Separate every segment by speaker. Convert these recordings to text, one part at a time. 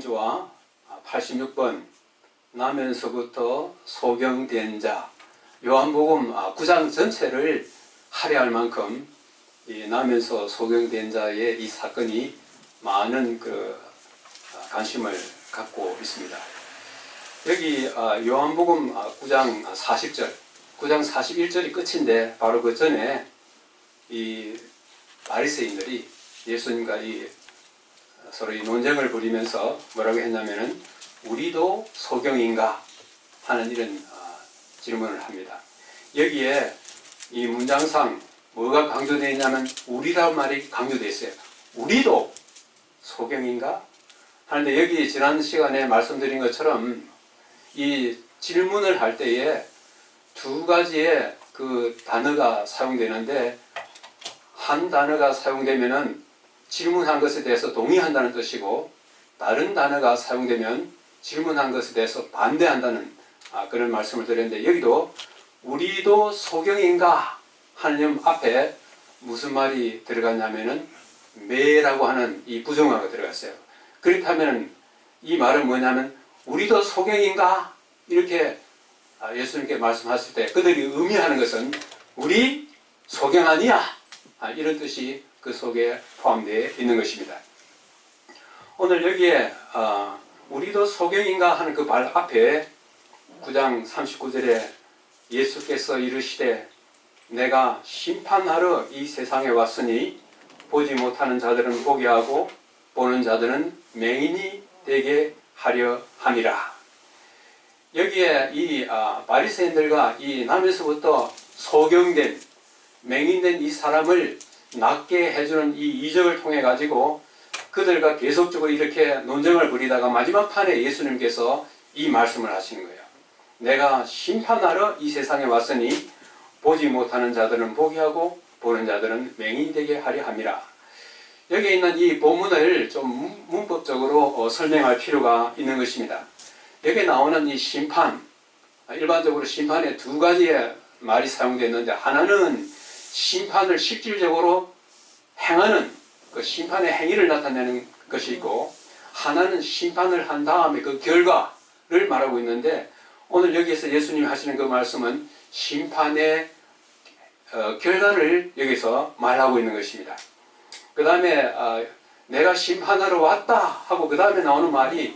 Speaker 1: 강조와 86번 나면서부터 소경된 자, 요한복음 9장 전체를 할애할 만큼 이 나면서 소경된 자의 이 사건이 많은 관심을 갖고 있습니다. 여기 요한복음 9장 40절, 9장 41절이 끝인데 바로 그 전에 이 바리새인들이 예수님과 서로 이 논쟁을 벌이면서 뭐라고 했냐면은 우리도 소경인가 하는 이런 질문을 합니다. 여기에 이 문장상 뭐가 강조되어 있냐면 우리라는 말이 강조되어 있어요. 우리도 소경인가? 하는데 여기 지난 시간에 말씀드린 것처럼 이 질문을 할 때에 두 가지의 그 단어가 사용되는데 한 단어가 사용되면은 질문한 것에 대해서 동의한다는 뜻이고 다른 단어가 사용되면 질문한 것에 대해서 반대한다는 그런 말씀을 드렸는데 여기도 우리도 소경인가 하는 앞에 무슨 말이 들어갔냐면은 매라고 하는 이 부정어가 들어갔어요. 그렇다면 이 말은 뭐냐면 우리도 소경인가 이렇게 예수님께 말씀하실 때 그들이 의미하는 것은 우리 소경 아니야 이런 뜻이 그 속에 포함되어 있는 것입니다. 오늘 여기에 우리도 소경인가 하는 그 말 앞에 9장 39절에 예수께서 이르시되 내가 심판하러 이 세상에 왔으니 보지 못하는 자들은 보게 하고 보는 자들은 맹인이 되게 하려 함이라. 여기에 이 바리새인들과 이 남에서부터 소경된 맹인된 이 사람을 낫게 해주는 이 이적을 통해 가지고 그들과 계속적으로 이렇게 논쟁을 벌이다가 마지막 판에 예수님께서 이 말씀을 하시는 거예요. 내가 심판하러 이 세상에 왔으니 보지 못하는 자들은 보게 하고 보는 자들은 맹인이 되게 하려 함이라. 여기에 있는 이 본문을 좀 문법적으로 설명할 필요가 있는 것입니다. 여기에 나오는 이 심판, 일반적으로 심판에 두 가지의 말이 사용되는데 하나는 심판을 실질적으로 행하는 그 심판의 행위를 나타내는 것이 있고 하나는 심판을 한 다음에 그 결과를 말하고 있는데 오늘 여기에서 예수님이 하시는 그 말씀은 심판의 결과를 여기서 말하고 있는 것입니다. 그 다음에 내가 심판하러 왔다 하고 그 다음에 나오는 말이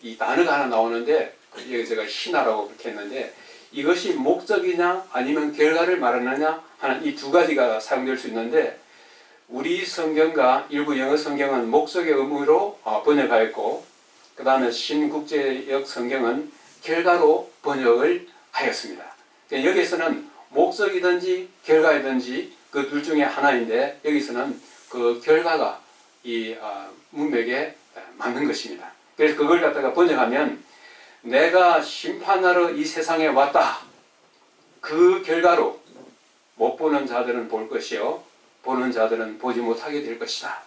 Speaker 1: 이 단어가 하나 나오는데 여기 제가 신하라고 그렇게 했는데 이것이 목적이냐 아니면 결과를 말하느냐 하는 이 두 가지가 사용될 수 있는데 우리 성경과 일부 영어 성경은 목적의 의무로 번역하였고 그 다음에 신국제역 성경은 결과로 번역을 하였습니다. 여기서는 목적이든지 결과이든지 그 둘 중에 하나인데 여기서는 그 결과가 이 문맥에 맞는 것입니다. 그래서 그걸 갖다가 번역하면 내가 심판하러 이 세상에 왔다. 그 결과로 못 보는 자들은 볼 것이요 보는 자들은 보지 못하게 될 것이다.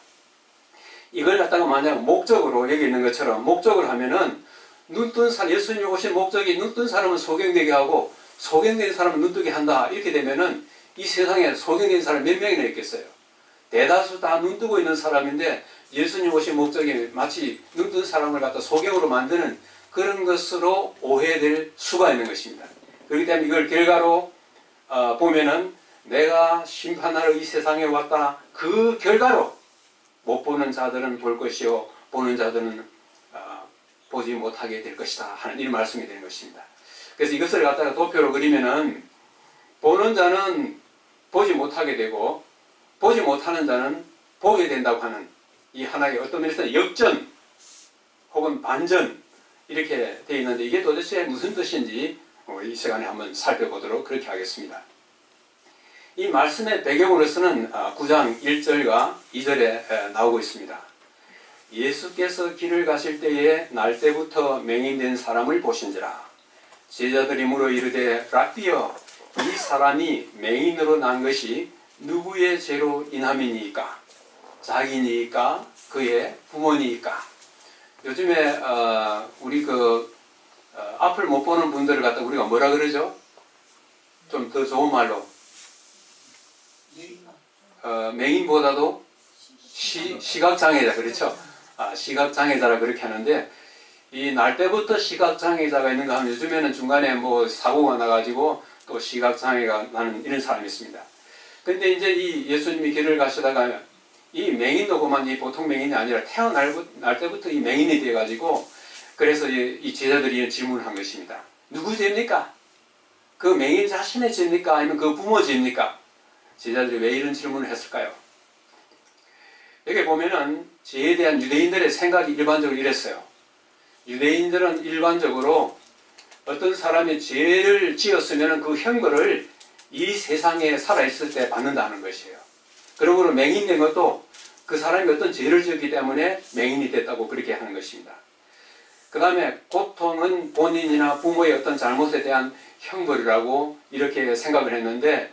Speaker 1: 이걸 갖다가 만약 목적으로 여기 있는 것처럼 목적을 하면은 눈뜬 사람, 예수님이 오신 목적이 눈뜬 사람은 소경되게 하고 소경된 사람은 눈뜨게 한다. 이렇게 되면은 이 세상에 소경된 사람 몇 명이나 있겠어요? 대다수 다 눈뜨고 있는 사람인데 예수님 오신 목적이 마치 눈뜬 사람을 갖다 소경으로 만드는 그런 것으로 오해될 수가 있는 것입니다. 그렇기 때문에 이걸 결과로 보면은 내가 심판하러 이 세상에 왔다. 그 결과로 못 보는 자들은 볼 것이요 보는 자들은 보지 못하게 될 것이다 하는 이런 말씀이 되는 것입니다. 그래서 이것을 갖다가 도표로 그리면은 보는 자는 보지 못하게 되고 보지 못하는 자는 보게 된다고 하는 이 하나의 어떤 면에서는 역전 혹은 반전 이렇게 되어 있는데 이게 도대체 무슨 뜻인지 이 시간에 한번 살펴보도록 그렇게 하겠습니다. 이 말씀의 배경으로서는 9장 1절과 2절에 나오고 있습니다. 예수께서 길을 가실 때에 날 때부터 맹인된 사람을 보신지라. 제자들이 물어 이르되 랍비여 이 사람이 맹인으로 난 것이 누구의 죄로 인함이니까? 자기니까? 그의 부모니까? 요즘에 우리 앞을 못 보는 분들을 갖다 우리가 뭐라 그러죠? 좀 더 좋은 말로 맹인보다도 시각장애자 그렇죠? 시각장애자라 그렇게 하는데, 이 날 때부터 시각장애자가 있는가 하면 요즘에는 중간에 뭐 사고가 나가지고 또 시각장애가 나는 이런 사람이 있습니다. 근데 이제 이 예수님이 길을 가시다가 이 맹인도구만 이 보통 맹인이 아니라 태어날 때부터 이 맹인이 돼가지고, 그래서 이 제자들이 질문을 한 것입니다. 누구 죄입니까? 그 맹인 자신의 죄입니까? 아니면 그 부모 죄입니까? 제자들이 왜 이런 질문을 했을까요? 여기 보면은 죄에 대한 유대인들의 생각이 일반적으로 이랬어요. 유대인들은 일반적으로 어떤 사람이 죄를 지었으면 그 형벌을 이 세상에 살아있을 때 받는다는 것이에요. 그러므로 맹인된 것도 그 사람이 어떤 죄를 지었기 때문에 맹인이 됐다고 그렇게 하는 것입니다. 그 다음에 고통은 본인이나 부모의 어떤 잘못에 대한 형벌이라고 이렇게 생각을 했는데,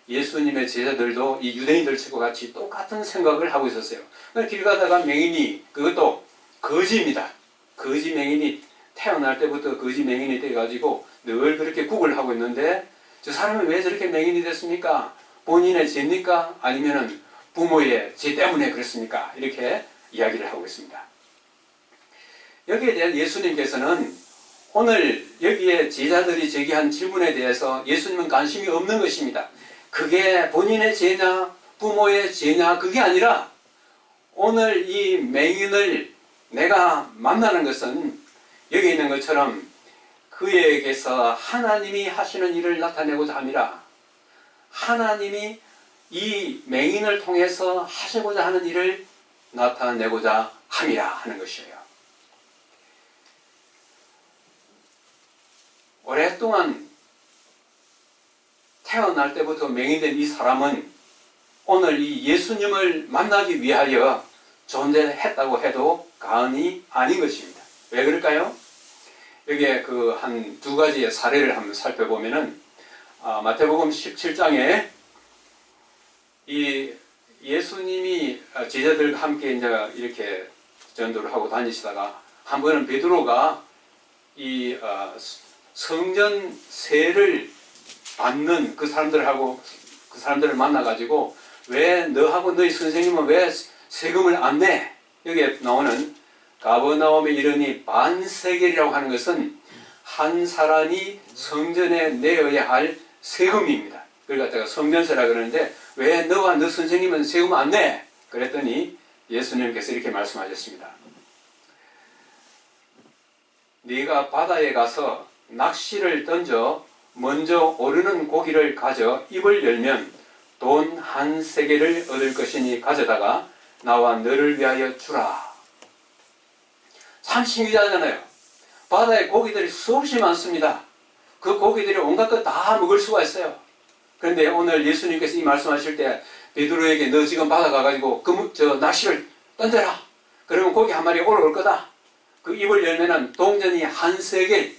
Speaker 1: 예수님의 제자들도 이 유대인들과 같이 똑같은 생각을 하고 있었어요. 길 가다가 맹인이, 그것도 거지입니다. 거지 맹인이 태어날 때부터 거지 맹인이 돼가지고 늘 그렇게 국을 하고 있는데, 저 사람은 왜 저렇게 맹인이 됐습니까? 본인의 죄입니까? 아니면은 부모의 죄 때문에 그렇습니까? 이렇게 이야기를 하고 있습니다. 여기에 대한 예수님께서는 오늘 여기에 제자들이 제기한 질문에 대해서 예수님은 관심이 없는 것입니다. 그게 본인의 죄냐 부모의 죄냐 그게 아니라, 오늘 이 맹인을 내가 만나는 것은 여기 있는 것처럼 그에게서 하나님이 하시는 일을 나타내고자 함이라. 하나님이 이 맹인을 통해서 하시고자 하는 일을 나타내고자 함이라 하는 것이에요. 오랫동안 태어날 때부터 맹인된 이 사람은 오늘 이 예수님을 만나기 위하여 존재했다고 해도 과언이 아닌 것입니다. 왜 그럴까요? 여기에 그 한 두 가지의 사례를 한번 살펴보면은, 마태복음 17장에 이 예수님이 제자들과 함께 이제 이렇게 전도를 하고 다니시다가 한 번은 베드로가 이 성전세를 받는 그 사람들을 만나가지고, 왜 너하고 너희 선생님은 왜 세금을 안 내? 여기에 나오는 가버나움에 이르니 반세겔이라고 하는 것은 한 사람이 성전에 내어야 할 세금입니다. 그걸 갖다가 성전세라 그러는데, 왜 너와 너 선생님은 세금 안 내? 그랬더니 예수님께서 이렇게 말씀하셨습니다. 네가 바다에 가서 낚시를 던져 먼저 오르는 고기를 가져 입을 열면 돈 한 세겔을 얻을 것이니 가져다가 나와 너를 위하여 주라. 참 신기하잖아요. 바다에 고기들이 수없이 많습니다. 그 고기들이 온갖 것 다 먹을 수가 있어요. 그런데 오늘 예수님께서 이 말씀하실 때 베드로에게 너 지금 바다 가가지고 낚시를 던져라. 그러면 고기 한 마리 올라올 거다. 그 입을 열면은 동전이 한 세겔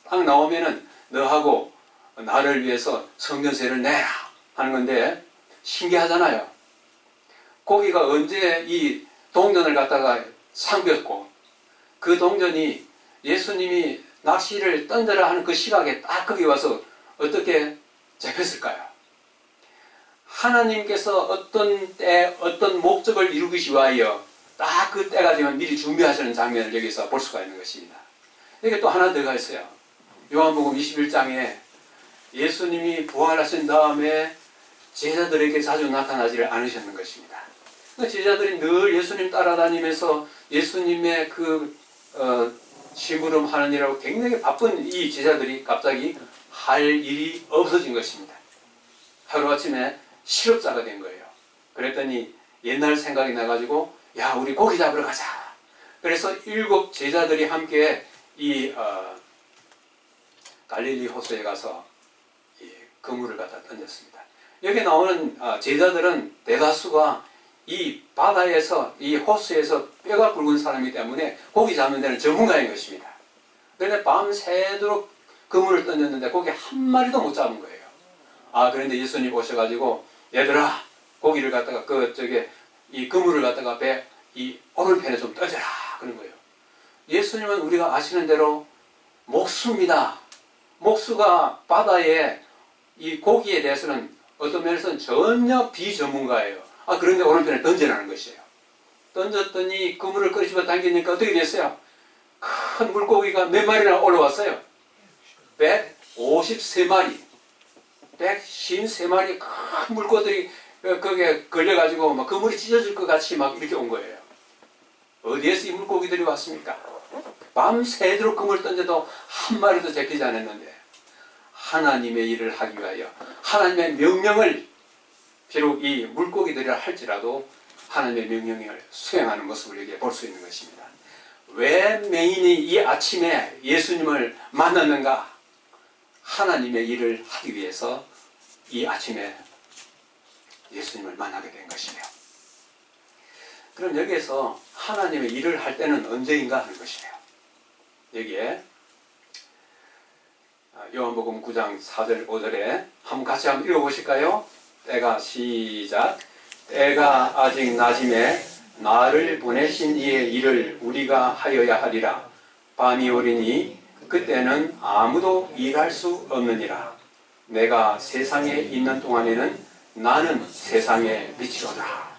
Speaker 1: 딱 나오면은 너하고 나를 위해서 성전세를 내라 하는 건데, 신기하잖아요. 고기가 언제 이 동전을 갖다가 삼켰고, 그 동전이 예수님이 낚시를 던져라 하는 그 시각에 딱 거기 와서 어떻게 잡혔을까요? 하나님께서 어떤 때 어떤 목적을 이루기 위하여 딱 그 때가 되면 미리 준비하시는 장면을 여기서 볼 수가 있는 것입니다. 여기 또 하나 더가 있어요. 요한복음 21장에 예수님이 부활하신 다음에 제자들에게 자주 나타나지를 않으셨는 것입니다. 제자들이 늘 예수님 따라다니면서 예수님의 그 심부름하는 일하고 굉장히 바쁜 이 제자들이 갑자기 할 일이 없어진 것입니다. 하루아침에 실업자가 된 거예요. 그랬더니 옛날 생각이 나가지고, 야, 우리 고기 잡으러 가자. 그래서 7 제자들이 함께 이 갈릴리 호수에 가서 이 그물을 갖다 던졌습니다. 여기 나오는 제자들은 대다수가 이 바다에서 이 호수에서 뼈가 굵은 사람이기 때문에 고기 잡는 데는 전문가인 것입니다. 그런데 밤새도록 그물을 던졌는데 고기 한 마리도 못 잡은 거예요. 그런데 예수님 오셔가지고, 얘들아, 고기를 갖다가 이 그물을 갖다가 배 이 오른편에 좀 던져라 그런 거예요. 예수님은 우리가 아시는 대로 목수입니다. 목수가 바다에 이 고기에 대해서는 어떤 면에서는 전혀 비전문가예요. 그런데 오른편에 던져라는 것이에요. 던졌더니 그물을 끄집어 당기니까 어떻게 됐어요? 큰 물고기가 몇 마리나 올라왔어요? 153마리. 153마리 큰 물고기들이 거기에 걸려가지고 막 그물이 찢어질 것 같이 막 이렇게 온 거예요. 어디에서 이 물고기들이 왔습니까? 밤새도록 그물 던져도 한 마리도 잡히지 않았는데 하나님의 일을 하기 위하여 하나님의 명령을 비록 이 물고기들이라 할지라도 하나님의 명령을 수행하는 모습을 여기에 볼 수 있는 것입니다. 왜 맹인이 이 아침에 예수님을 만났는가? 하나님의 일을 하기 위해서 이 아침에 예수님을 만나게 된 것이에요. 그럼 여기에서 하나님의 일을 할 때는 언제인가 하는 것이에요. 여기에 요한복음 9장 4절 5절에 한번 같이 한번 읽어보실까요? 때가 시작. 때가 아직 낮임에 나를 보내신 이의 일을 우리가 하여야 하리라. 밤이 오리니 그때는 아무도 일할 수 없느니라. 내가 세상에 있는 동안에는 나는 세상의 빛이로다.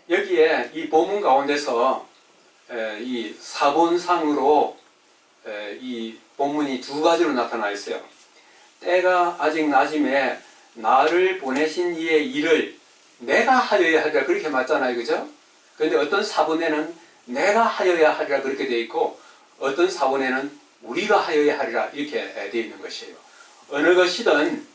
Speaker 1: 여기에 이 본문 가운데서 이 사본상으로 이 본문이 두 가지로 나타나 있어요. 때가 아직 낮임에 나를 보내신 이의 일을 내가 하여야 하리라 그렇게 맞잖아요. 그죠? 그런데 어떤 사본에는 내가 하여야 하리라 그렇게 되어 있고 어떤 사본에는 우리가 하여야 하리라 이렇게 되어 있는 것이에요. 어느 것이든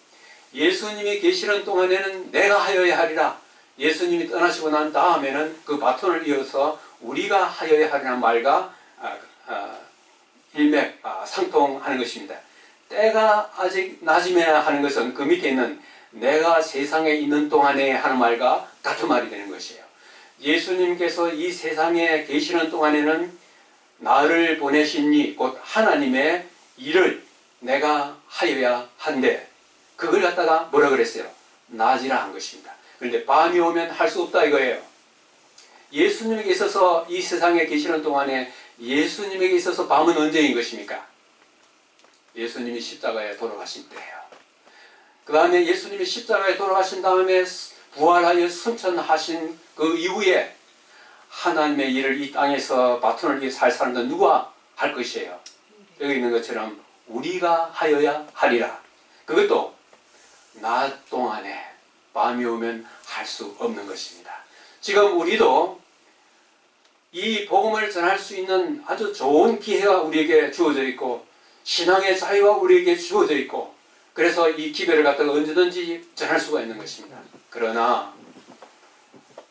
Speaker 1: 예수님이 계시는 동안에는 내가 하여야 하리라. 예수님이 떠나시고 난 다음에는 그 바톤을 이어서 우리가 하여야 하리라는 말과 상통하는 것입니다. 때가 아직 낮임에 하는 것은 그 밑에 있는 내가 세상에 있는 동안에 하는 말과 같은 말이 되는 것이에요. 예수님께서 이 세상에 계시는 동안에는 나를 보내신 이 곧 하나님의 일을 내가 하여야 한데 그걸 갖다가 뭐라 그랬어요? 낮이라 한 것입니다. 그런데 밤이 오면 할 수 없다 이거예요. 예수님에게 있어서 이 세상에 계시는 동안에 예수님에게 있어서 밤은 언제인 것입니까? 예수님이 십자가에 돌아가신 때예요. 그 다음에 예수님이 십자가에 돌아가신 다음에 부활하여 승천하신 그 이후에 하나님의 일을 이 땅에서 바톤을 위해 살 사람들은 누가 할 것이에요? 여기 있는 것처럼 우리가 하여야 하리라. 그것도 낮 동안에 밤이 오면 할 수 없는 것입니다. 지금 우리도 이 복음을 전할 수 있는 아주 좋은 기회가 우리에게 주어져 있고 신앙의 자유가 우리에게 주어져 있고 그래서 이 기회를 갖다가 언제든지 전할 수가 있는 것입니다. 그러나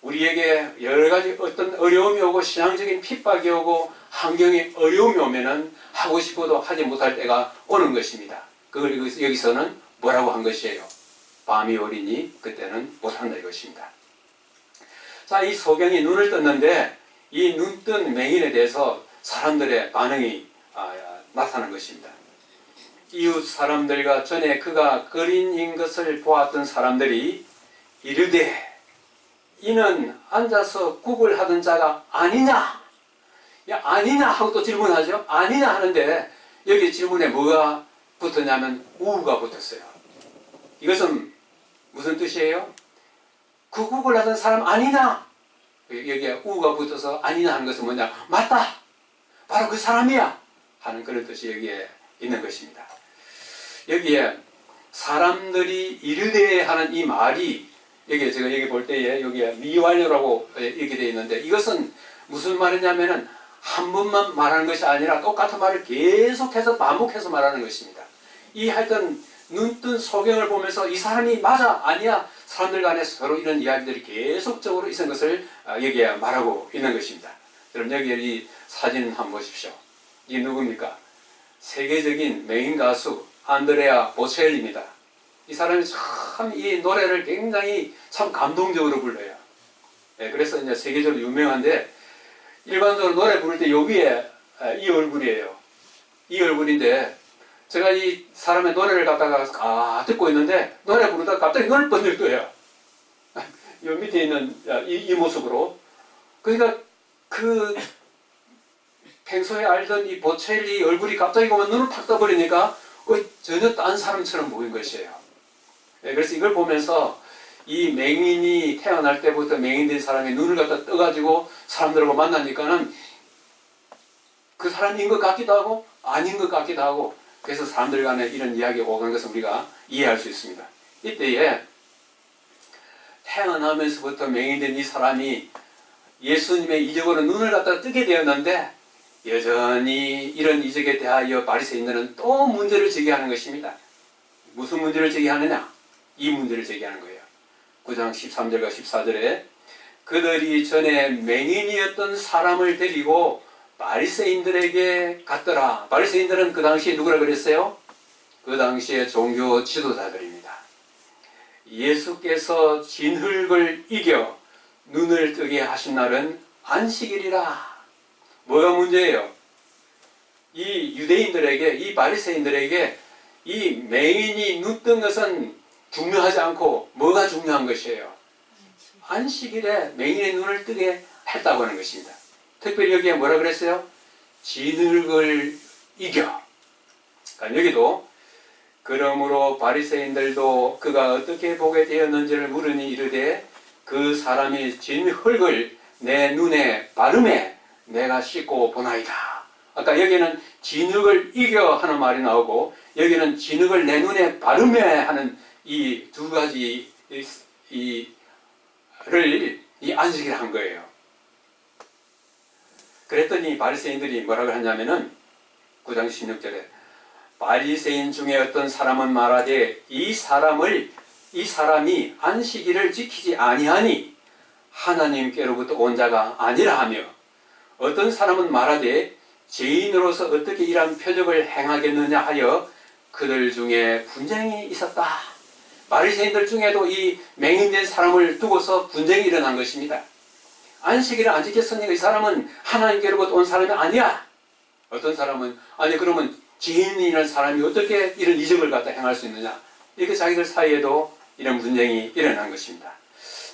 Speaker 1: 우리에게 여러 가지 어떤 어려움이 오고 신앙적인 핍박이 오고 환경에 어려움이 오면은 하고 싶어도 하지 못할 때가 오는 것입니다. 그걸 여기서는 뭐라고 한 것이에요? 밤이 오리니 그때는 못한다 이것입니다. 자, 이 소경이 눈을 떴는데 이 눈 뜬 맹인에 대해서 사람들의 반응이 나타난 것입니다. 이웃 사람들과 전에 그가 거린인 것을 보았던 사람들이 이르되 이는 앉아서 국을 하던 자가 아니냐? 야, 아니냐 하고 또 질문하죠. 아니냐 하는데 여기 질문에 뭐가 붙었냐면 우가 붙었어요. 이것은 무슨 뜻이에요? 그 국을 하던 사람 아니냐? 여기에 우가 붙어서 아니냐 하는 것은 뭐냐? 맞다! 바로 그 사람이야! 하는 그런 뜻이 여기에 있는 것입니다. 여기에 사람들이 이르되 하는 이 말이 여기에 제가 여기 볼 때에 여기에 미완료라고 이렇게 되어 있는데 이것은 무슨 말이냐면은 한 번만 말하는 것이 아니라 똑같은 말을 계속해서 반복해서 말하는 것입니다. 이 하여튼 눈뜬 소경을 보면서 이 사람이 맞아 아니야 사람들 간에 서로 이런 이야기들이 계속적으로 있는 것을 여기에 말하고 있는 것입니다. 여러분 여기 이 사진 한번 보십시오. 이 누굽니까? 세계적인 맹인 가수 안드레아 보첼리입니다. 이 사람이 참 이 노래를 굉장히 참 감동적으로 불러요. 네, 그래서 이제 세계적으로 유명한데 일반적으로 노래 부를 때 여기에 이 얼굴이에요. 이 얼굴인데 제가 이 사람의 노래를 갖다가 듣고 있는데 노래 부르다가 갑자기 눈을 번질 거예요. 이 밑에 있는 이 모습으로. 그러니까 그 평소에 알던 이 보첼리 얼굴이 갑자기 보면 눈을 탁 떠버리니까 전혀 딴 사람처럼 보인 것이에요. 네, 그래서 이걸 보면서 이 맹인이 태어날 때부터 맹인된 사람이 눈을 갖다 떠가지고 사람들하고 만나니까는 그 사람인 것 같기도 하고 아닌 것 같기도 하고, 그래서 사람들 간에 이런 이야기가 오가는 것을 우리가 이해할 수 있습니다. 이때에 태어나면서부터 맹인된 이 사람이 예수님의 이적으로 눈을 갖다 뜨게 되었는데, 여전히 이런 이적에 대하여 바리새인들은 또 문제를 제기하는 것입니다. 무슨 문제를 제기하느냐? 이 문제를 제기하는 거예요. 9장 13절과 14절에 그들이 전에 맹인이었던 사람을 데리고 바리새인들에게 갔더라. 바리새인들은 그 당시에 누구라 그랬어요? 그 당시에 종교 지도자들입니다. 예수께서 진흙을 이겨 눈을 뜨게 하신 날은 안식일이라. 뭐가 문제예요? 이 유대인들에게, 이 바리새인들에게 이 맹인이 눈 뜬 것은 중요하지 않고 뭐가 중요한 것이에요? 안식일에 맹인의 눈을 뜨게 했다고 하는 것입니다. 특별히 여기에 뭐라 그랬어요? 진흙을 이겨. 그러니까 여기도 그러므로 바리새인들도 그가 어떻게 보게 되었는지를 물으니 이르되 그 사람이 진흙을 내 눈에 바르매 내가 씻고 보나이다. 아까 여기는 진흙을 이겨 하는 말이 나오고, 여기는 진흙을 내 눈에 바르매 하는 이 두 가지 이 안식일 한 거예요. 그랬더니 바리새인들이 뭐라고 하냐면은 9장 16절에 바리새인 중에 어떤 사람은 말하되 이 사람이 안식일을 지키지 아니하니 하나님께로부터 온 자가 아니라 하며, 어떤 사람은 말하되 죄인으로서 어떻게 이러한 표적을 행하겠느냐 하여 그들 중에 분쟁이 있었다. 바리새인들 중에도 이 맹인된 사람을 두고서 분쟁이 일어난 것입니다. 안식일을 안 지켰으니까 이 사람은 하나님께로부터 온 사람이 아니야. 어떤 사람은 아니 그러면 죄인이라는 사람이 어떻게 이런 이적을 갖다 행할 수 있느냐, 이렇게 자기들 사이에도 이런 분쟁이 일어난 것입니다.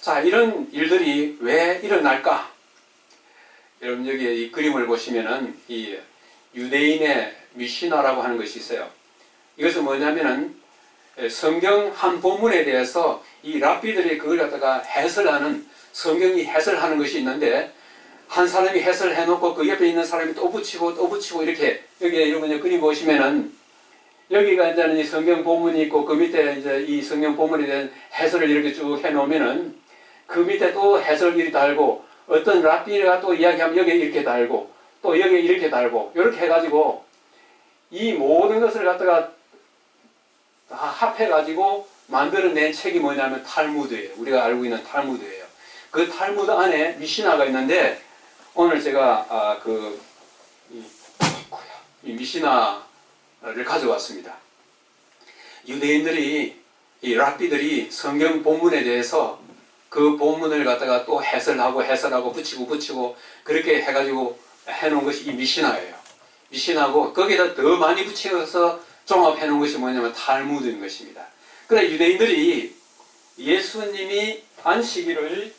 Speaker 1: 자, 이런 일들이 왜 일어날까? 여러분 여기 이 그림을 보시면은 이 유대인의 미시나라고 하는 것이 있어요. 이것은 뭐냐면은 성경 한 본문에 대해서 이 랍비들이 그걸 갖다가 해설하는, 성경이 해설하는 것이 있는데, 한 사람이 해설해 놓고 그 옆에 있는 사람이 또 붙이고 또 붙이고 이렇게, 여기에 여러분 그림 보시면은 여기가 이제는 이 성경 본문이 있고 그 밑에 이제 이 성경 본문에 대한 해설을 이렇게 쭉 해 놓으면은 그 밑에 또 해설일이 달고, 어떤 랍비가 또 이야기하면 여기에 이렇게 달고 또 여기에 이렇게 달고 이렇게 해가지고 이 모든 것을 갖다가 다 합해가지고 만들어낸 책이 뭐냐면 탈무드예요. 우리가 알고 있는 탈무드예요. 그 탈무드 안에 미시나가 있는데, 오늘 제가 이 미시나를 가져왔습니다. 유대인들이, 이 랍비들이 성경 본문에 대해서 그 본문을 갖다가 또 해설하고 붙이고 그렇게 해가지고 해놓은 것이 이 미시나예요. 미시나고 거기다 더 많이 붙여서 종합해 놓은 것이 뭐냐면 탈무드인 것입니다. 그래 유대인들이 예수님이 안식일을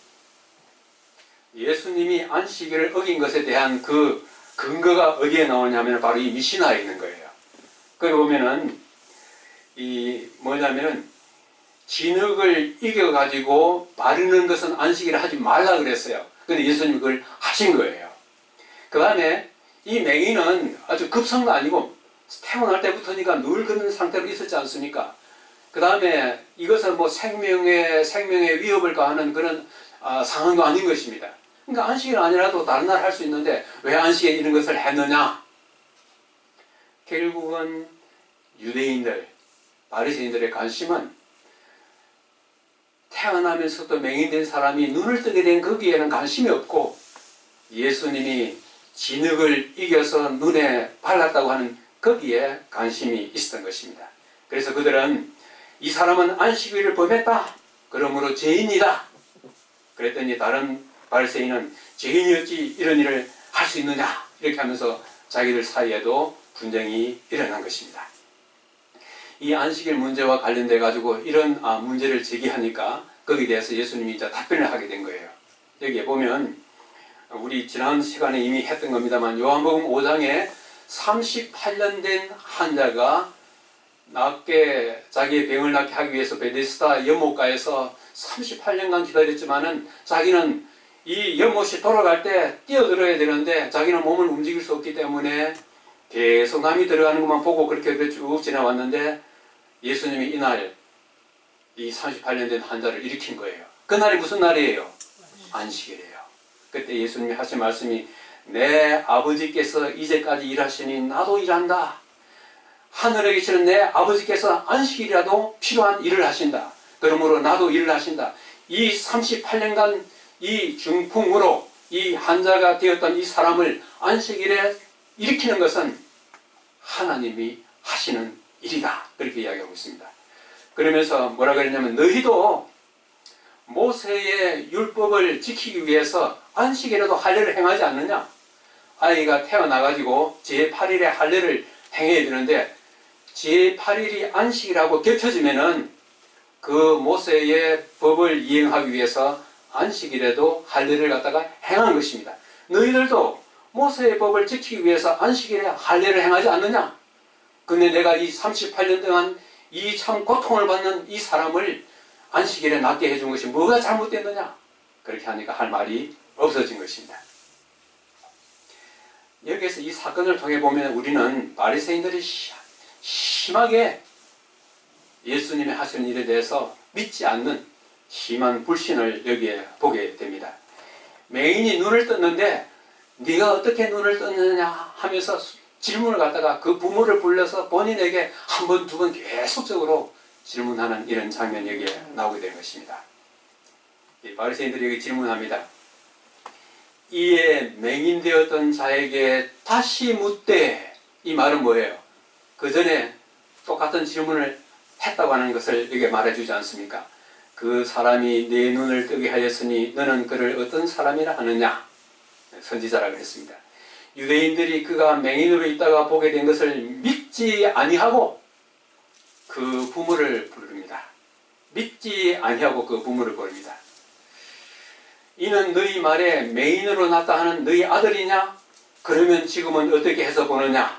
Speaker 1: 어긴 것에 대한 그 근거가 어디에 나오냐면 바로 이 미시나에 있는 거예요. 거기 보면은 이 뭐냐면은 진흙을 이겨가지고 바르는 것은 안식일을 하지 말라 그랬어요. 근데 예수님이 그걸 하신 거예요. 그 다음에 이 맹인은 아주 급성도 아니고 태어날 때부터니까 늘 그런 상태로 있었지 않습니까? 그 다음에 이것은 뭐 생명의 위협을 가하는 그런 상황도 아닌 것입니다. 그러니까 안식일 아니라도 다른 날 할 수 있는데 왜 안식일에 이런 것을 했느냐? 결국은 유대인들, 바리새인들의 관심은 태어나면서도 맹인된 사람이 눈을 뜨게 된 거기에는 관심이 없고, 예수님이 진흙을 이겨서 눈에 발랐다고 하는 거기에 관심이 있었던 것입니다. 그래서 그들은 이 사람은 안식일을 범했다. 그러므로 죄인이다. 그랬더니 다른 바리새인은 죄인이었지 이런 일을 할 수 있느냐 이렇게 하면서 자기들 사이에도 분쟁이 일어난 것입니다. 이 안식일 문제와 관련돼 가지고 이런 문제를 제기하니까 거기에 대해서 예수님이 이제 답변을 하게 된 거예요. 여기에 보면 우리 지난 시간에 이미 했던 겁니다만 요한복음 5장에 38년 된 환자가 자기의 병을 낫게 하기 위해서 베데스다 연못가에서 38년간 기다렸지만은 자기는 이 연못이 돌아갈 때 뛰어들어야 되는데 자기는 몸을 움직일 수 없기 때문에 계속 남이 들어가는 것만 보고 그렇게 쭉 지나왔는데 예수님이 이날 이 38년 된 환자를 일으킨 거예요. 그날이 무슨 날이에요? 안식일이에요. 그때 예수님이 하신 말씀이 내 아버지께서 이제까지 일하시니 나도 일한다. 하늘에 계시는 내 아버지께서 안식일이라도 필요한 일을 하신다. 그러므로 나도 일을 하신다. 이 38년간 이 중풍으로 이 환자가 되었던 이 사람을 안식일에 일으키는 것은 하나님이 하시는 일이다. 그렇게 이야기하고 있습니다. 그러면서 뭐라 그랬냐면 너희도 모세의 율법을 지키기 위해서 안식일에도 할례를 행하지 않느냐? 아이가 태어나가지고 제8일에 할례를 행해야 되는데 제8일이 안식이라고 겹쳐지면은 그 모세의 법을 이행하기 위해서 안식일에도 할례를 갖다가 행한 것입니다. 너희들도 모세의 법을 지키기 위해서 안식일에 할례를 행하지 않느냐? 근데 내가 이 38년 동안 이 참 고통을 받는 이 사람을 안식일에 낫게 해준 것이 뭐가 잘못됐느냐? 그렇게 하니까 할 말이 없어진 것입니다. 여기에서 이 사건을 통해 보면 우리는 바리새인들이 심하게 예수님이 하시는 일에 대해서 믿지 않는 심한 불신을 여기에 보게 됩니다. 맹인이 눈을 떴는데 네가 어떻게 눈을 떴느냐 하면서 질문을 갖다가 그 부모를 불러서 본인에게 한 번, 두 번 계속적으로 질문하는 이런 장면이 여기에 나오게 된 것입니다. 바리새인들이 여기 질문합니다. 이에 맹인되었던 자에게 다시 묻되, 이 말은 뭐예요? 그 전에 똑같은 질문을 했다고 하는 것을 여기에 말해주지 않습니까? 그 사람이 내 눈을 뜨게 하였으니 너는 그를 어떤 사람이라 하느냐? 선지자라 그랬습니다. 유대인들이 그가 맹인으로 있다가 보게 된 것을 믿지 아니하고 그 부모를 부릅니다. 믿지 아니하고 그 부모를 부릅니다. 이는 너희 말에 맹인으로 났다 하는 너희 아들이냐? 그러면 지금은 어떻게 해서 보느냐?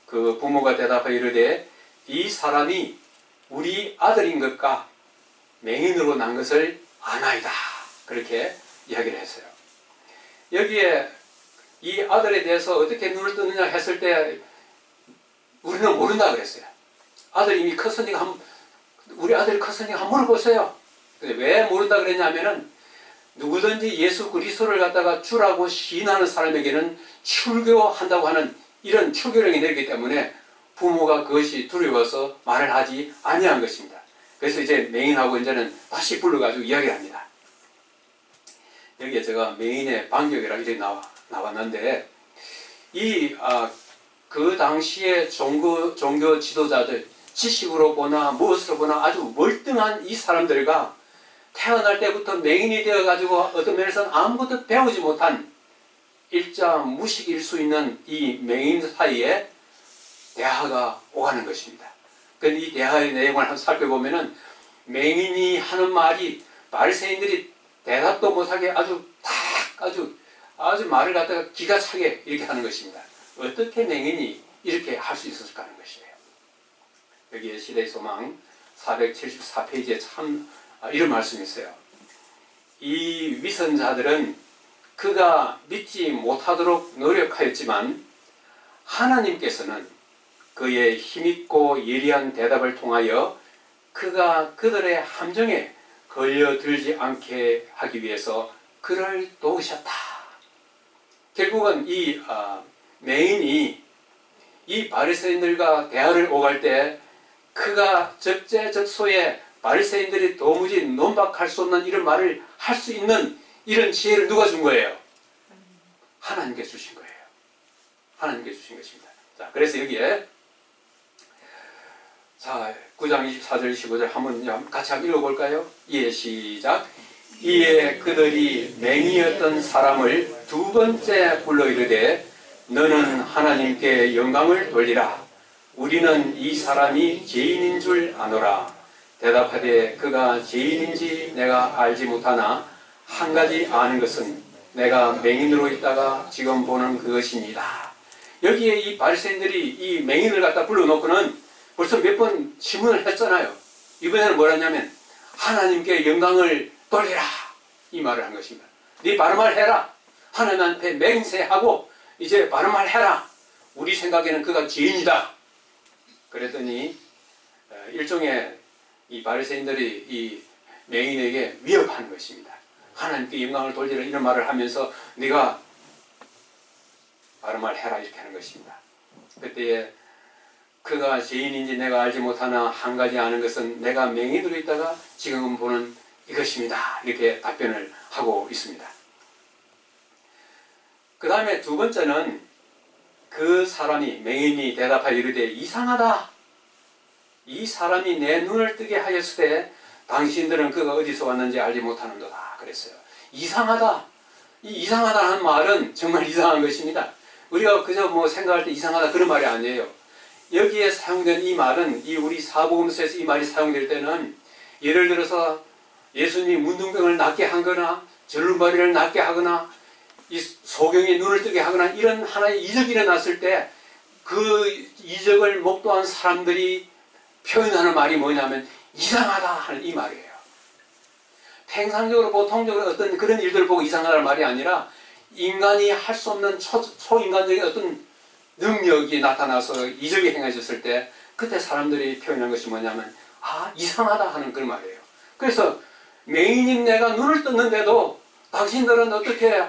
Speaker 1: 그 부모가 대답하여 이르되 이 사람이 우리 아들인 것과 맹인으로 난 것을 아나이다. 그렇게 이야기를 했어요. 여기에 이 아들에 대해서 어떻게 눈을 뜨느냐 했을 때 우리는 모른다 그랬어요. 아들이 이미 컸으니까 우리 아들이 컸으니까 한번 물어보세요. 근데 왜 모른다 그랬냐면은 누구든지 예수 그리스도를 갖다가 주라고 시인하는 사람에게는 출교한다고 하는 이런 출교령이 내리기 때문에 부모가 그것이 두려워서 말을 하지 아니한 것입니다. 그래서 이제 맹인하고 이제는 다시 불러가지고 이야기를 합니다. 여기에 제가 맹인의 반격이라 이렇게 나왔는데 그 당시에 종교 지도자들 지식으로 보나 무엇으로 보나 아주 멀뚱한 이 사람들과 태어날 때부터 맹인이 되어가지고 어떤 면에서는 아무것도 배우지 못한 일자 무식일 수 있는 이 맹인 사이에 대화가 오가는 것입니다. 그런데 이 대화의 내용을 한번 살펴보면은 맹인이 하는 말이 바리새인들이 대답도 못하게 아주 말을 갖다가 기가 차게 이렇게 하는 것입니다. 어떻게 맹인이 이렇게 할 수 있었을까 하는 것이에요. 여기에 시대의 소망 474페이지에 참 이런 말씀이 있어요. 이 위선자들은 그가 믿지 못하도록 노력하였지만 하나님께서는 그의 힘있고 예리한 대답을 통하여 그가 그들의 함정에 걸려들지 않게 하기 위해서 그를 도우셨다. 결국은 이 맹인이 이 바리새인들과 대화를 오갈 때 그가 적재적소에 바리새인들이 도무지 논박할 수 없는 이런 말을 할 수 있는 이런 지혜를 누가 준 거예요? 하나님께서 주신 거예요. 하나님께서 주신 것입니다. 자, 그래서 여기에 9장 24절 25절 한번 같이 한번 읽어볼까요? 예, 시작. 이에 그들이 맹인이었던 사람을 두 번째 불러 이르되 너는 하나님께 영광을 돌리라. 우리는 이 사람이 죄인인 줄 아노라. 대답하되 그가 죄인인지 내가 알지 못하나 한 가지 아는 것은 내가 맹인으로 있다가 지금 보는 그것입니다. 여기에 이 바리새인들이 이 맹인을 갖다 불러놓고는 벌써 몇 번 질문을 했잖아요. 이번에는 뭐라냐면 하나님께 영광을 돌리라 이 말을 한 것입니다. 네 바른 말 해라. 하나님한테 맹세하고 이제 바른 말 해라. 우리 생각에는 그가 죄인이다. 그랬더니 일종의 이 바리새인들이 이 맹인에게 위협하는 것입니다. 하나님께 영광을 돌리라 이런 말을 하면서 네가 바른 말 해라 이렇게 하는 것입니다. 그때에 그가 죄인인지 내가 알지 못하나 한 가지 아는 것은 내가 맹인으로 있다가 지금은 보는 이것입니다. 이렇게 답변을 하고 있습니다. 그 다음에 두 번째는 그 사람이 맹인이 대답하여 이르되 이상하다. 이 사람이 내 눈을 뜨게 하였으되 당신들은 그가 어디서 왔는지 알지 못하는도다. 그랬어요. 이상하다. 이 이상하다는 말은 정말 이상한 것입니다. 우리가 그저 뭐 생각할 때 이상하다 그런 말이 아니에요. 여기에 사용된 이 말은 이 우리 사복음서에서 이 말이 사용될 때는 예를 들어서 예수님이 문둥병을 낫게 하거나 절름발이를 낫게 하거나 이 소경이 눈을 뜨게 하거나 이런 하나의 이적이 일어났을 때 그 이적을 목도한 사람들이 표현하는 말이 뭐냐면 이상하다 하는 이 말이에요. 평상적으로 보통적으로 어떤 그런 일들을 보고 이상하다는 말이 아니라 인간이 할 수 없는 초인간적인 어떤 능력이 나타나서 이적이 행해졌을 때 그때 사람들이 표현한 것이 뭐냐면 아 이상하다 하는 그런 말이에요. 그래서 맹인인 내가 눈을 떴는데도 당신들은 어떻게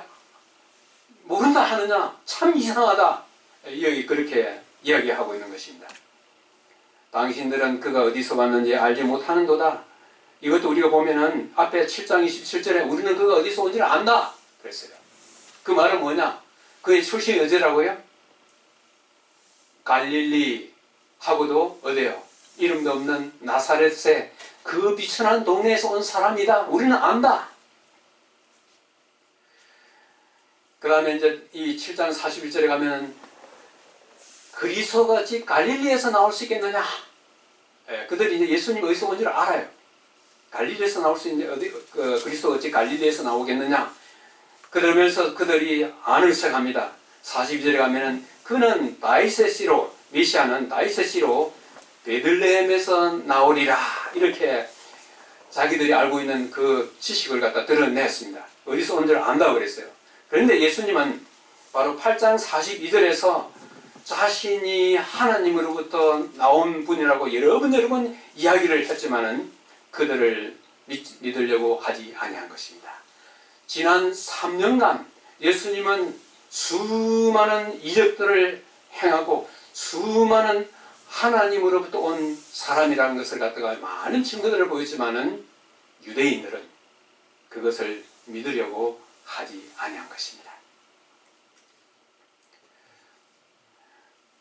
Speaker 1: 모른다 하느냐 참 이상하다 여기 그렇게 이야기하고 있는 것입니다. 당신들은 그가 어디서 왔는지 알지 못하는도다. 이것도 우리가 보면은 앞에 7장 27절에 우리는 그가 어디서 온지를 안다 그랬어요. 그 말은 뭐냐? 그의 출신이 어디라고요? 갈릴리 하고도 어디요? 이름도 없는 나사렛의 그 비천한 동네에서 온 사람이다. 우리는 안다. 그 다음에 이제 이 7장 41절에 가면 그리스도가 어찌 갈릴리에서 나올 수 있겠느냐? 그들이 이제 예수님 어디서 온지를 알아요. 갈릴리에서 나올 수 있는 그리스도가 어찌 갈릴리에서 나오겠느냐? 그러면서 그들이 아는 척합니다. 42절에 가면은 그는 다윗의 씨로 메시아는 다윗의 씨로 베들레헴에서 나오리라 이렇게 자기들이 알고 있는 그 지식을 갖다 드러냈습니다. 어디서 오는지를 안다고 그랬어요. 그런데 예수님은 바로 8장 42절에서 자신이 하나님으로부터 나온 분이라고 여러 번 이야기를 했지만은 그들을 믿으려고 하지 아니한 것입니다. 지난 3년간 예수님은 수많은 이적들을 행하고 수많은 하나님으로부터 온 사람이라는 것을 갖다가 많은 증거들을 보였지만은 유대인들은 그것을 믿으려고 하지 아니한 것입니다.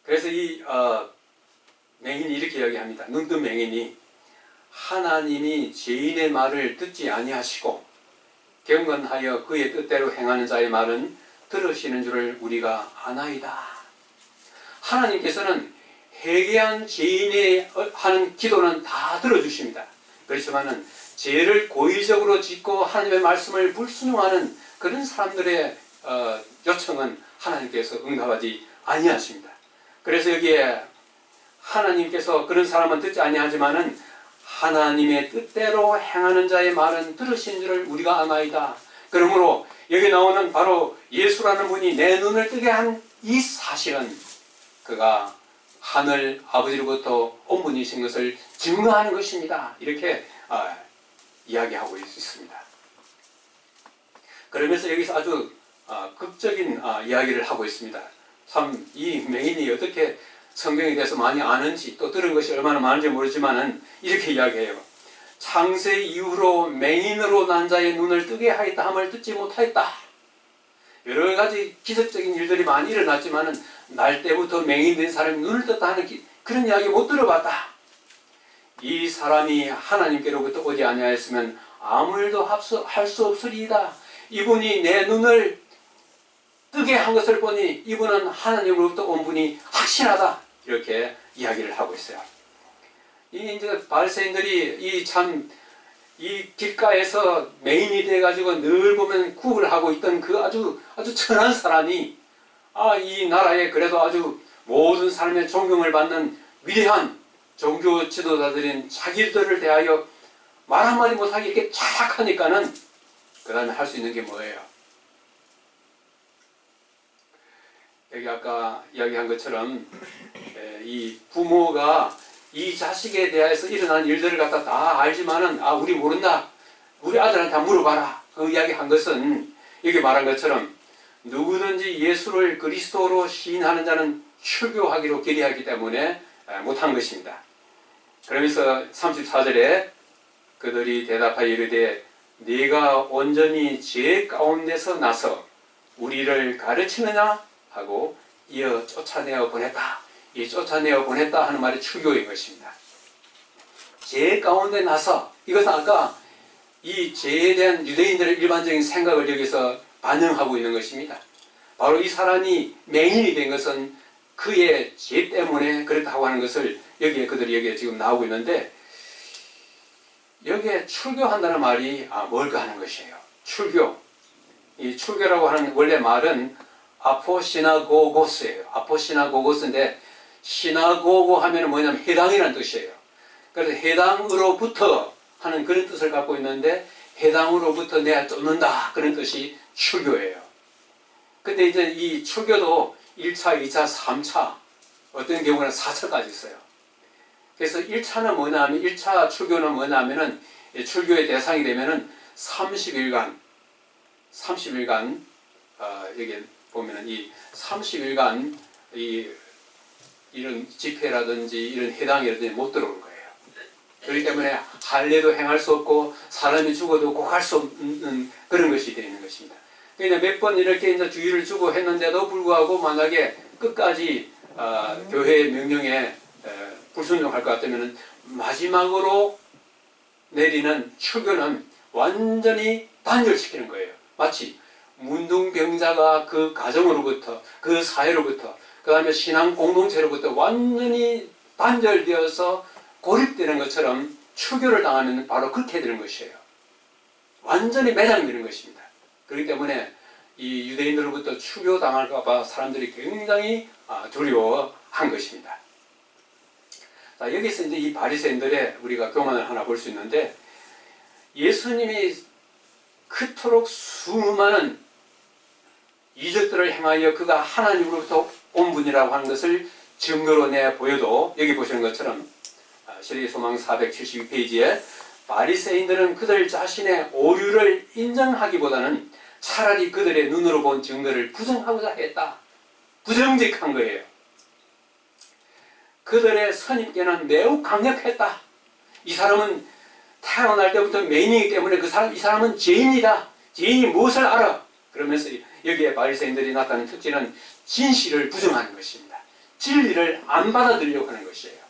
Speaker 1: 그래서 이 맹인이 이렇게 이야기합니다. 눈뜬 맹인이 하나님이 죄인의 말을 듣지 아니하시고 경건하여 그의 뜻대로 행하는 자의 말은 들으시는 줄을 우리가 아나이다. 하나님께서는 회개한 죄인이 하는 기도는 다 들어주십니다. 그렇지만은 죄를 고의적으로 짓고 하나님의 말씀을 불순종하는 그런 사람들의 요청은 하나님께서 응답하지 아니하십니다. 그래서 여기에 하나님께서 그런 사람은 듣지 아니하지만은 하나님의 뜻대로 행하는 자의 말은 들으신 줄을 우리가 아나이다. 그러므로 여기 나오는 바로 예수라는 분이 내 눈을 뜨게 한 이 사실은 그가 하늘 아버지로부터 온 분이신 것을 증거하는 것입니다. 이렇게 이야기하고 있습니다. 그러면서 여기서 아주 극적인 이야기를 하고 있습니다. 참 이 맹인이 어떻게 성경에 대해서 많이 아는지 또 들은 것이 얼마나 많은지 모르지만은 이렇게 이야기해요. 창세 이후로 맹인으로 난 자의 눈을 뜨게 하였다 함을 듣지 못하였다. 여러 가지 기적적인 일들이 많이 일어났지만은 날 때부터 맹인된 사람이 눈을 떴다 하는 그런 이야기 못 들어봤다. 이 사람이 하나님께로부터 오지 아니하였으면 아무 일도 할 수 없으리이다. 이분이 내 눈을 뜨게 한 것을 보니 이분은 하나님으로부터 온 분이 확실하다. 이렇게 이야기를 하고 있어요. 이제 바리새인들이 이 길가에서 맹인이 돼가지고 늘 보면 구걸 하고 있던 그 아주 천한 사람이 이 나라에 그래도 아주 모든 사람의 존경을 받는 위대한 종교 지도자들인 자기들을 대하여 말 한마디 못하게 이렇게 쫙 하니까는 그 다음에 할 수 있는 게 뭐예요? 여기 아까 이야기한 것처럼 이 부모가 이 자식에 대해서 일어난 일들을 갖다 다 알지만은 우리 모른다. 우리 아들한테 물어봐라. 그 이야기한 것은 여기 말한 것처럼 누구든지 예수를 그리스도로 시인하는 자는 출교하기로 결의하기 때문에 못한 것입니다. 그러면서 34절에 그들이 대답하여 이르되 네가 온전히 죄 가운데서 나서 우리를 가르치느냐 하고 이어 쫓아내어 보냈다. 이 쫓아내어 보냈다 하는 말이 출교인 것입니다. 죄 가운데 나서, 이것은 아까 이 죄에 대한 유대인들의 일반적인 생각을 여기서 반영하고 있는 것입니다. 바로 이 사람이 맹인이 된 것은 그의 죄 때문에 그렇다고 하는 것을 그들이 여기에 지금 나오고 있는데, 여기에 출교한다는 말이 뭘까 하는 것이에요. 출교. 이 출교라고 하는 원래 말은 아포시나고고스예요. 아포시나고고스인데, 시나고고 하면 뭐냐면 해당이라는 뜻이에요. 그래서 해당으로부터 하는 그런 뜻을 갖고 있는데, 해당으로부터 내가 쫓는다 그런 뜻이 출교예요. 근데 이제 이 출교도 1차, 2차, 3차, 어떤 경우는 4차까지 있어요. 그래서 1차는 뭐냐면, 1차 출교는 뭐냐면은, 출교의 대상이 되면은 30일간, 여기 보면은 이 30일간 이런 집회라든지 이런 회당이라든지 못 들어오는 거예요. 그렇기 때문에 할례도 행할 수 없고 사람이 죽어도 곡할 수 없는 그런 것이 되는 것입니다. 그러니까 몇 번 이렇게 이제 주의를 주고 했는데도 불구하고 만약에 끝까지 교회의 명령에 불순종할 것 같으면 마지막으로 내리는 출교는 완전히 단절시키는 거예요. 마치 문둥병자가 그 가정으로부터, 그 사회로부터, 그 다음에 신앙 공동체로부터 완전히 단절되어서 고립되는 것처럼 출교를 당하면 바로 그렇게 되는 것이에요. 완전히 매장되는 것입니다. 그렇기 때문에 이 유대인들로부터 출교당할까 봐 사람들이 굉장히 두려워한 것입니다. 자, 여기서 이제 이 바리새인들의 우리가 교만을 하나 볼 수 있는데, 예수님이 그토록 수많은 이적들을 행하여 그가 하나님으로부터 온 분이라고 하는 것을 증거로 내 보여도, 여기 보시는 것처럼 시대소망 472페이지에 바리새인들은 그들 자신의 오류를 인정하기보다는 차라리 그들의 눈으로 본 증거를 부정하고자 했다. 부정직한 거예요. 그들의 선입견은 매우 강력했다. 이 사람은 태어날 때부터 맹인이기 때문에 이 사람은 죄인이다. 죄인이 무엇을 알아? 그러면서 여기에 바리새인들이 나타낸 특징은 진실을 부정하는 것입니다. 진리를 안 받아들이려고 하는 것이에요.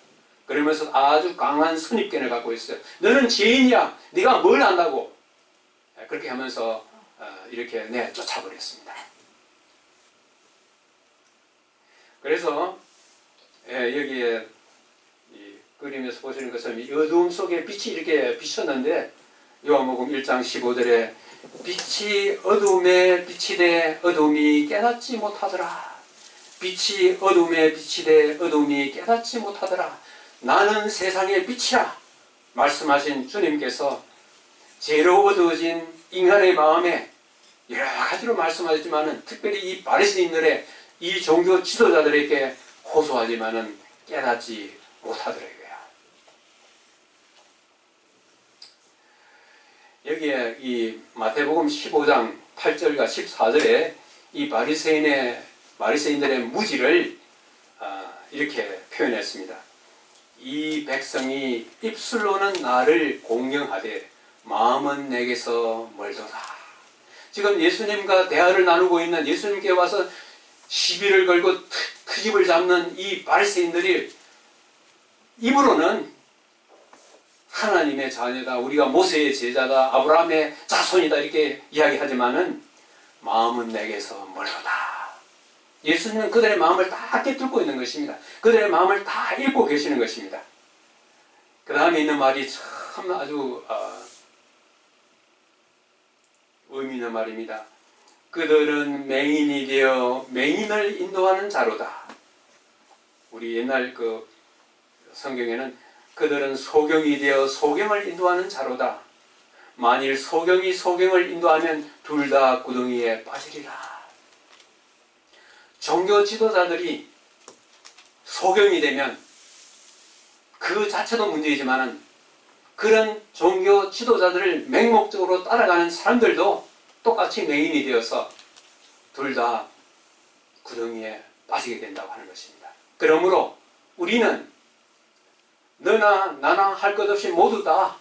Speaker 1: 그러면서 아주 강한 선입견을 갖고 있어요. 너는 죄인이야. 네가 뭘 안다고. 그렇게 하면서 이렇게 쫓아버렸습니다. 그래서 여기에 이 그림에서 보시는 것처럼 이 어두움 속에 빛이 이렇게 비쳤는데, 요한복음 1장 15절에 빛이 어두움에 비치되 어두움이 깨닫지 못하더라. 빛이 어두움에 비치되 어두움이 깨닫지 못하더라. 나는 세상의 빛이야 말씀하신 주님께서 죄로 어두워진 인간의 마음에 여러 가지로 말씀하셨지만은, 특별히 이 바리새인들의 이 종교 지도자들에게 호소하지만은 깨닫지 못하더라고요. 여기에 이 마태복음 15장 8절과 14절에 이 바리새인들의 무지를 이렇게 표현했습니다. 이 백성이 입술로는 나를 공경하되 마음은 내게서 멀도다. 지금 예수님과 대화를 나누고 있는, 예수님께 와서 시비를 걸고 트집을 잡는 이 바리새인들이 입으로는 하나님의 자녀다, 우리가 모세의 제자다, 아브라함의 자손이다 이렇게 이야기하지만은 마음은 내게서 멀도다. 예수님은 그들의 마음을 다 깨뚫고 있는 것입니다. 그들의 마음을 다 읽고 계시는 것입니다. 그 다음에 있는 말이 참 아주 의미 있는 말입니다. 그들은 맹인이 되어 맹인을 인도하는 자로다. 우리 옛날 성경에는 그들은 소경이 되어 소경을 인도하는 자로다. 만일 소경이 소경을 인도하면 둘 다 구덩이에 빠지리라. 종교 지도자들이 소경이 되면 그 자체도 문제이지만 그런 종교 지도자들을 맹목적으로 따라가는 사람들도 똑같이 맹인이 되어서 둘 다 구덩이에 빠지게 된다고 하는 것입니다. 그러므로 우리는 너나 나나 할 것 없이 모두 다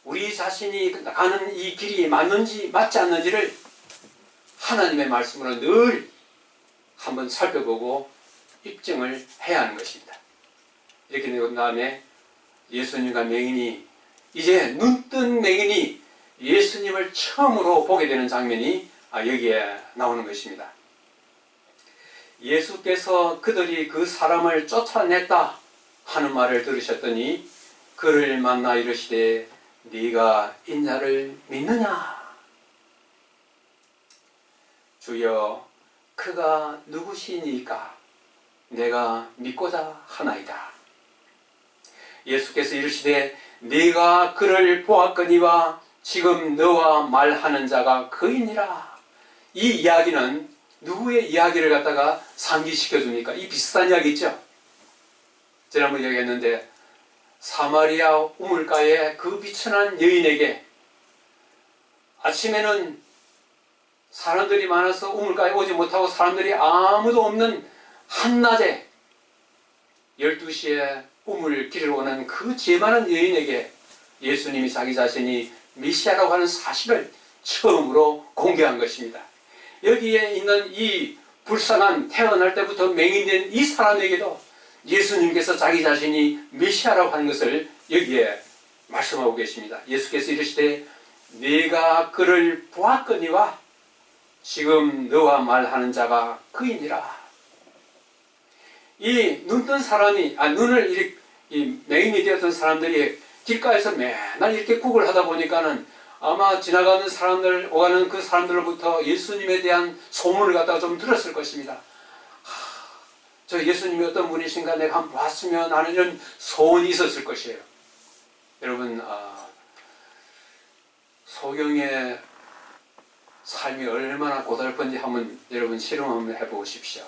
Speaker 1: 우리 자신이 가는 이 길이 맞는지 맞지 않는지를 하나님의 말씀으로 늘 한번 살펴보고 입증을 해야 하는 것입니다. 이렇게 된 다음에 예수님과 맹인이 이제 눈뜬 맹인이 예수님을 처음으로 보게 되는 장면이 여기에 나오는 것입니다. 예수께서 그들이 그 사람을 쫓아냈다 하는 말을 들으셨더니 그를 만나 이르시되 네가 인자를 믿느냐? 주여 그가 누구시니까 내가 믿고자 하나이다. 예수께서 이르시되 네가 그를 보았거니와 지금 너와 말하는 자가 그이니라. 이 이야기는 누구의 이야기를 갖다가 상기시켜 줍니까? 이 비슷한 이야기 있죠? 지난번에 얘기했는데 사마리아 우물가에 그 비천한 여인에게 아침에는 사람들이 많아서 우물가에 오지 못하고 사람들이 아무도 없는 한낮에 12시에 우물 길을 오는 그 죄 많은 여인에게 예수님이 자기 자신이 메시아라고 하는 사실을 처음으로 공개한 것입니다. 여기에 있는 이 불쌍한 태어날 때부터 맹인된 이 사람에게도 예수님께서 자기 자신이 메시아라고 하는 것을 여기에 말씀하고 계십니다. 예수께서 이르시되 네가 그를 보았거니와 지금 너와 말하는 자가 그이니라. 이 눈뜬 사람이 눈을 이 맹인이 되었던 사람들이 길가에서 맨날 이렇게 구걸 하다 보니까는 아마 지나가는 사람들, 오가는 그 사람들로부터 예수님에 대한 소문을 갖다가 좀 들었을 것입니다. 저 예수님이 어떤 분이신가 내가 한번 봤으면 하는 이런 소원이 있었을 것이에요. 여러분, 소경의 삶이 얼마나 고달픈지 한번 여러분 실험 한번 해보십시오.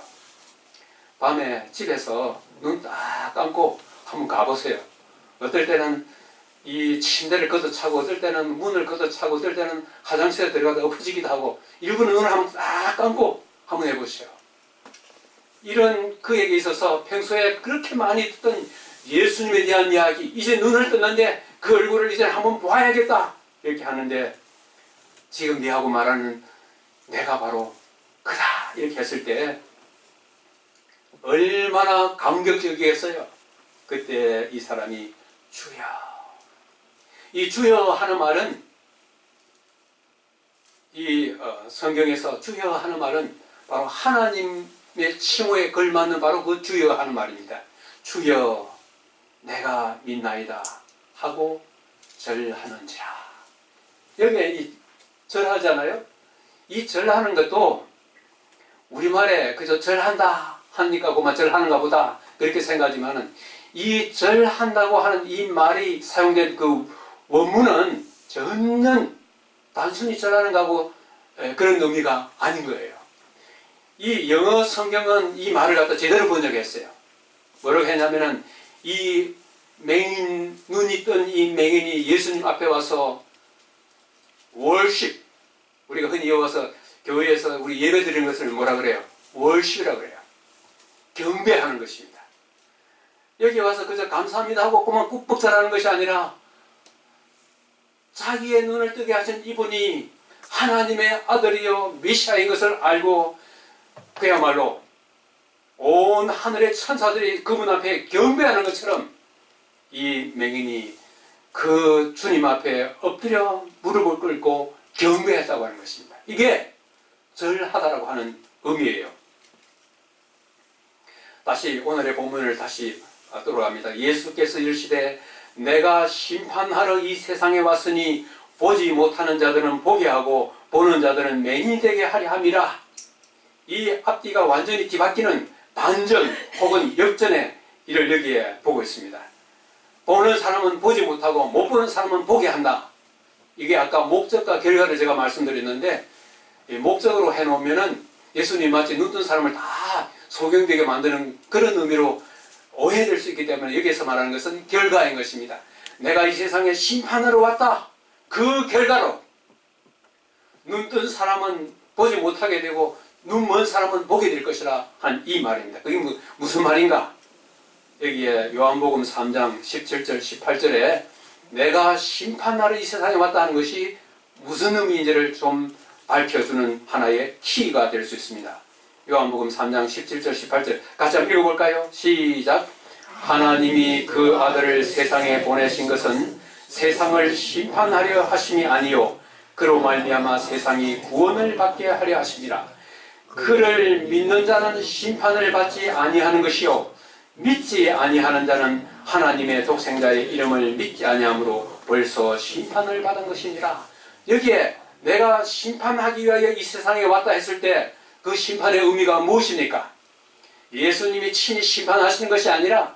Speaker 1: 밤에 집에서 눈 딱 감고 한번 가보세요. 어떨 때는 이 침대를 걷어차고 어떨 때는 문을 걷어차고 어떨 때는 화장실에 들어가다 엎어지기도 하고 일부러 눈을 한번 딱 감고 한번 해보시오. 이런 그에게 있어서 평소에 그렇게 많이 듣던 예수님에 대한 이야기, 이제 눈을 떴는데 그 얼굴을 이제 한번 보아야겠다 이렇게 하는데 지금 네하고 말하는 내가 바로 그다 이렇게 했을 때 얼마나 감격적이겠어요. 그때 이 사람이 주여, 이 주여 하는 말은 이 성경에서 주여 하는 말은 바로 하나님의 칭호에 걸맞는 바로 그 주여 하는 말입니다. 주여 내가 믿나이다 하고 절하는지라. 여기에 이 절하잖아요. 이 절하는 것도 우리말에 그저 절한다 하니까 그만 절하는가 보다 그렇게 생각하지만은 이 절한다고 하는 이 말이 사용된 그 원문은 전혀 단순히 절하는 거하고 그런 의미가 아닌 거예요. 이 영어 성경은 이 말을 갖다 제대로 번역했어요. 뭐라고 했냐면은 이 맹인, 눈이 뜬 이 맹인이 예수님 앞에 와서 월십, 우리가 흔히 와서 교회에서 우리 예배 드리는 것을 뭐라 그래요? 월십이라고 그래요. 경배하는 것입니다. 여기 와서 그저 감사합니다 하고 그만 꾹꾹 절하는 것이 아니라 자기의 눈을 뜨게 하신 이분이 하나님의 아들이요 메시아인 것을 알고 그야말로 온 하늘의 천사들이 그분 앞에 경배하는 것처럼 이 맹인이 그 주님 앞에 엎드려 무릎을 꿇고 경배했다고 하는 것입니다. 이게 절하다라고 하는 의미예요. 다시 오늘의 본문을 다시 돌아갑니다. 예수께서 이르시되 내가 심판하러 이 세상에 왔으니 보지 못하는 자들은 보게 하고 보는 자들은 맹인이 되게 하려 함이라. 이 앞뒤가 완전히 뒤바뀌는 반전 혹은 역전의 이를 여기에 보고 있습니다. 보는 사람은 보지 못하고 못 보는 사람은 보게 한다. 이게 아까 목적과 결과를 제가 말씀드렸는데, 이 목적으로 해놓으면은 예수님 마치 눈 뜬 사람을 다 소경되게 만드는 그런 의미로 오해될 수 있기 때문에 여기에서 말하는 것은 결과인 것입니다. 내가 이 세상에 심판하러 왔다. 그 결과로 눈 뜬 사람은 보지 못하게 되고 눈 먼 사람은 보게 될 것이라 한 이 말입니다. 그게 무슨 말인가? 여기에 요한복음 3장 17절 18절에 내가 심판하러 이 세상에 왔다 하는 것이 무슨 의미인지를 좀 밝혀주는 하나의 키가 될 수 있습니다. 요한복음 3장 17절 18절 같이 한번 읽어볼까요? 시작. 하나님이 그 아들을 세상에 보내신 것은 세상을 심판하려 하심이 아니요 그로 말미암아 세상이 구원을 받게 하려 하심이라. 그를 믿는 자는 심판을 받지 아니하는 것이요 믿지 아니하는 자는 하나님의 독생자의 이름을 믿지 아니함으로 벌써 심판을 받은 것이니라. 여기에 내가 심판하기 위하여 이 세상에 왔다 했을 때 그 심판의 의미가 무엇입니까? 예수님이 친히 심판하시는 것이 아니라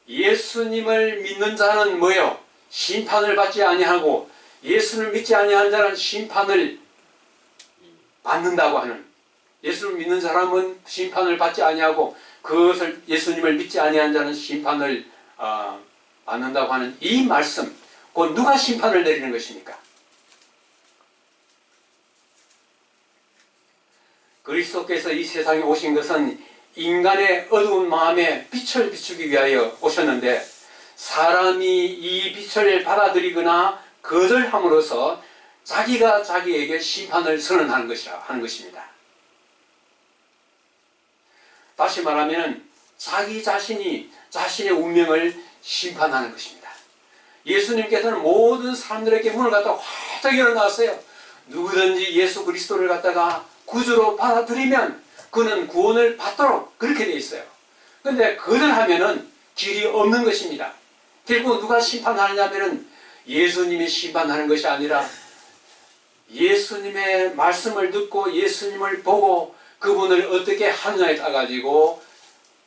Speaker 1: 예수님을 믿는 자는 뭐요? 심판을 받지 아니하고 예수를 믿지 아니하는 자는 심판을 받는다고 하는, 예수를 믿는 사람은 심판을 받지 아니하고 그것을 예수님을 믿지 아니한 자는 심판을 받는다고 하는 이 말씀, 곧 누가 심판을 내리는 것입니까? 그리스도께서 이 세상에 오신 것은 인간의 어두운 마음에 빛을 비추기 위하여 오셨는데 사람이 이 빛을 받아들이거나 거절함으로써 자기가 자기에게 심판을 선언하는 것이라 하는 것입니다. 다시 말하면 자기 자신이 자신의 운명을 심판하는 것입니다. 예수님께서는 모든 사람들에게 문을 갖다 활짝 열어놨어요. 누구든지 예수 그리스도를 갖다가 구주로 받아들이면 그는 구원을 받도록 그렇게 되어 있어요. 그런데 거절하면은 길이 없는 것입니다. 결국 누가 심판하느냐면은 예수님이 심판하는 것이 아니라 예수님의 말씀을 듣고 예수님을 보고 그분을 어떻게 하느냐에 따라가지고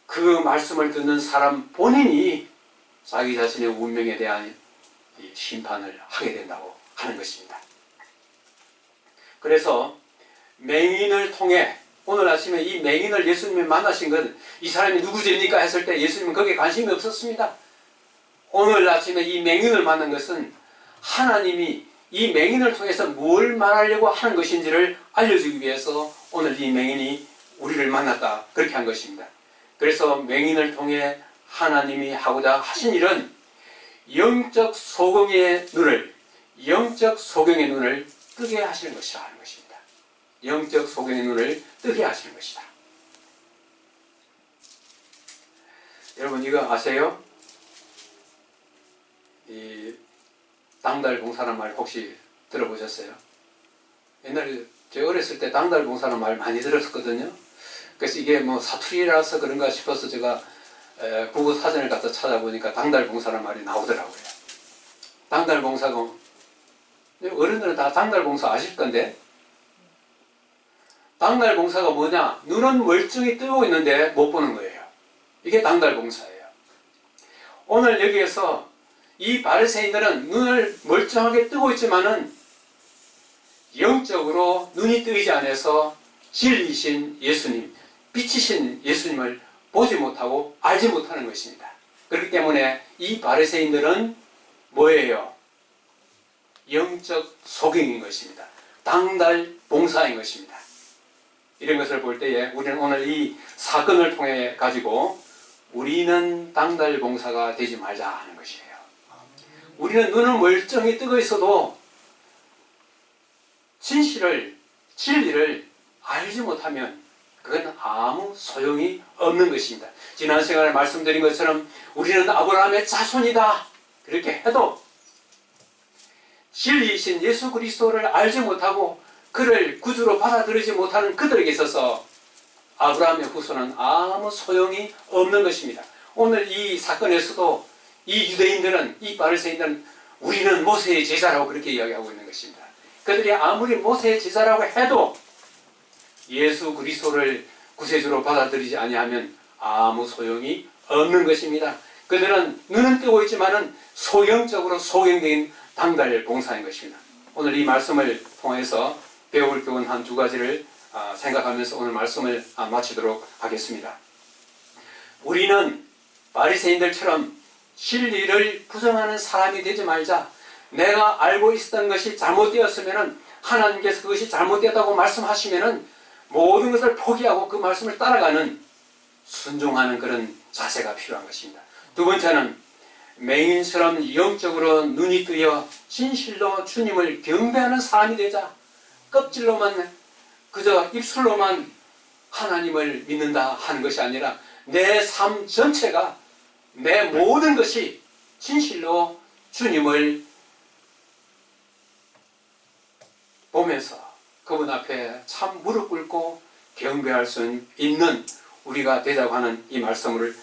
Speaker 1: 그 말씀을 듣는 사람 본인이 자기 자신의 운명에 대한 심판을 하게 된다고 하는 것입니다. 그래서 맹인을 통해 오늘 아침에 이 맹인을 예수님이 만나신 건 이 사람이 누구 죄입니까 했을 때 예수님은 거기에 관심이 없었습니다. 오늘 아침에 이 맹인을 만난 것은 하나님이 이 맹인을 통해서 뭘 말하려고 하는 것인지를 알려주기 위해서 오늘 이 맹인이 우리를 만났다 그렇게 한 것입니다. 그래서 맹인을 통해 하나님이 하고자 하신 일은 영적 소경의 눈을 뜨게 하시는 것이라 하는 것입니다. 영적 소경의 눈을 뜨게 하시는 것이다. 여러분 이거 아세요? 이 당달봉사라는 말 혹시 들어보셨어요? 옛날에 제가 어렸을 때 당달봉사라는 말 많이 들었거든요. 그래서 이게 뭐 사투리라서 그런가 싶어서 제가 국어 사전을 갖다 찾아보니까 당달봉사라는 말이 나오더라고요. 당달봉사가 어른들은 다 당달봉사 아실 건데 당달봉사가 뭐냐? 눈은 멀쩡히 뜨고 있는데 못 보는 거예요. 이게 당달봉사예요. 오늘 여기에서 이 바리새인들은 눈을 멀쩡하게 뜨고 있지만은 영적으로 눈이 뜨이지 않아서 진리이신 예수님, 빛이신 예수님을 보지 못하고 알지 못하는 것입니다. 그렇기 때문에 이 바리새인들은 뭐예요? 영적 소경인 것입니다. 당달봉사인 것입니다. 이런 것을 볼 때에 우리는 오늘 이 사건을 통해 가지고 우리는 당달봉사가 되지 말자 하는 것이에요. 우리는 눈은 멀쩡히 뜨고 있어도 진리를 알지 못하면 그건 아무 소용이 없는 것입니다. 지난 시간에 말씀드린 것처럼 우리는 아브라함의 자손이다 그렇게 해도 진리이신 예수 그리스도를 알지 못하고 그를 구주로 받아들이지 못하는 그들에게 있어서 아브라함의 후손은 아무 소용이 없는 것입니다. 오늘 이 사건에서도 이 유대인들은, 이 바리새인들은 우리는 모세의 제자라고 그렇게 이야기하고 있는 것입니다. 그들이 아무리 모세의 제자라고 해도 예수 그리스도를 구세주로 받아들이지 아니하면 아무 소용이 없는 것입니다. 그들은 눈은 뜨고 있지만은 소경적으로 소경된 당달 봉사인 것입니다. 오늘 이 말씀을 통해서 배울 교훈 한 두 가지를 생각하면서 오늘 말씀을 마치도록 하겠습니다. 우리는 바리새인들처럼 진리를 부정하는 사람이 되지 말자. 내가 알고 있었던 것이 잘못되었으면 하나님께서 그것이 잘못되었다고 말씀하시면 모든 것을 포기하고 그 말씀을 따라가는 순종하는 그런 자세가 필요한 것입니다. 두 번째는 맹인처럼 영적으로 눈이 뜨여 진실로 주님을 경배하는 사람이 되자. 껍질로만 그저 입술로만 하나님을 믿는다 하는 것이 아니라 내 삶 전체가 내 모든 것이 진실로 주님을 보면서 그분 앞에 참 무릎 꿇고 경배할 수 있는 우리가 되자고 하는 이 말씀을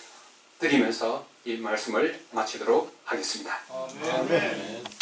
Speaker 1: 드리면서 이 말씀을 마치도록 하겠습니다.
Speaker 2: 아멘.